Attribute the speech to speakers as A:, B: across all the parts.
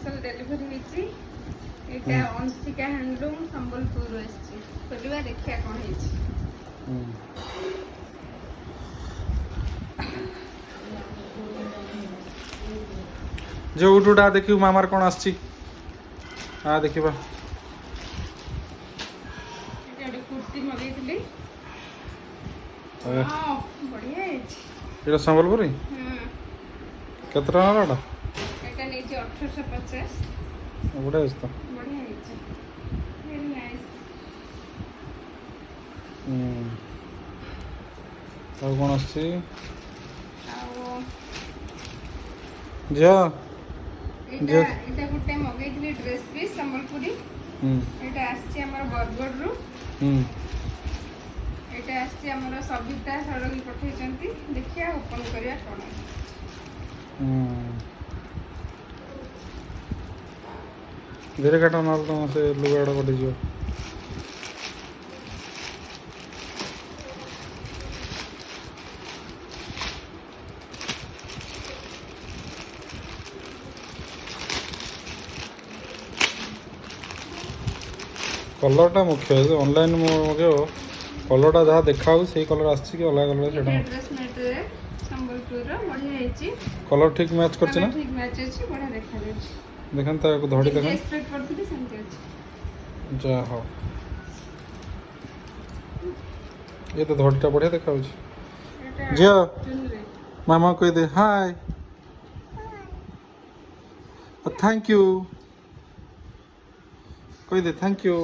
A: parcel delivery होईची एटा Anshika handloom Sambalpur आछि खोलिबा देखिया कोन हेछि
B: जो उठुटा देखियो मामार कोन आछि आ देखिबा
A: एटा कुर्ती मगैथिली हां बढ़िया हेछि
B: एटा संबलपुरी केतना टाका
A: एटा नेछि 1850
B: बढ़िया अछि तो
A: बढ़िया हेछि वेरी नाइस
B: और कोन आछि
A: आओ
B: जा
A: एटा एटा गुटे मगैथिली ड्रेस पीस संबलपुरी एटा आछि हमर बरगड रु एटा आछि हमर सविता सड़गी पठेचंती देखिया ओपन करिया कोन
B: धीरे काटा माल तो से लुगाड़ा कटि जो कलरटा मुख्य है ऑनलाइन मगे कलरटा जहाँ देखा से कलर आछि कि अलग कलर सेटा
A: ड्रेस मटेरियल संबलपुर रो बढ़िया हेछि
B: कलर ठीक मैच करछि ना
A: ठीक मैच अछि बढ़िया देखा जाछि
B: देखन ता धड़ी देखन
A: एक्सपेक्ट करथिली सेमति अछि
B: जा हो ये तो धड़ीटा बढ़िया देखा होछि जिया मामा कह दे हाय थैंक यू कह दे थैंक यू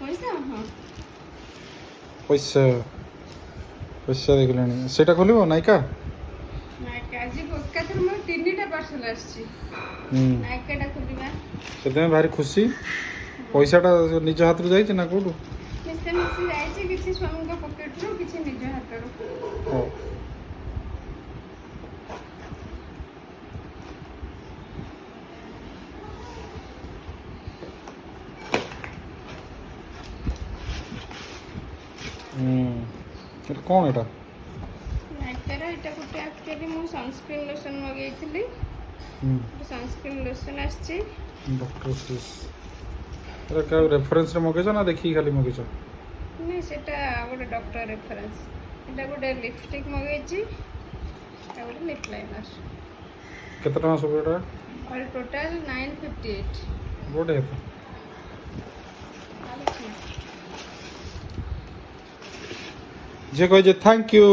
A: पैसा हां
B: पैसा पैसा देख लेनी सेटा खोलिबो नायका
A: नायका आज एकाथर mo तीनटा पार्सल आछि नायकाटा खोलिबा
B: सेते भारी खुशी पैसाटा निज हाथ रे जाई ना कोडू
A: मिसे मिसे जाइछि किछि स्वामी को पॉकेट रो किछि निज हाथ रो
B: हो এটা কোন এটা
A: नायकारा एटा गुटे एक्चुअली मु सनस्क्रीन लोशन मगैथिली सनस्क्रीन लोशन आछि
B: डॉक्टर सिस एटा का रेफरेंस रे मगेछ ना देखि खाली मगेछ
A: नहीं सेटा गोटे डॉक्टर रेफरेंस एटा गोटे लिपस्टिक मगैछि एटा गोटे लिप लाइनर
B: केतना सब एटा
A: और टोटल 958
B: बड़े है जे कह जे थैंक यू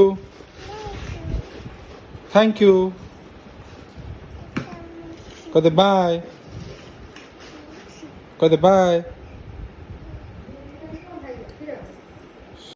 B: कह दे बाय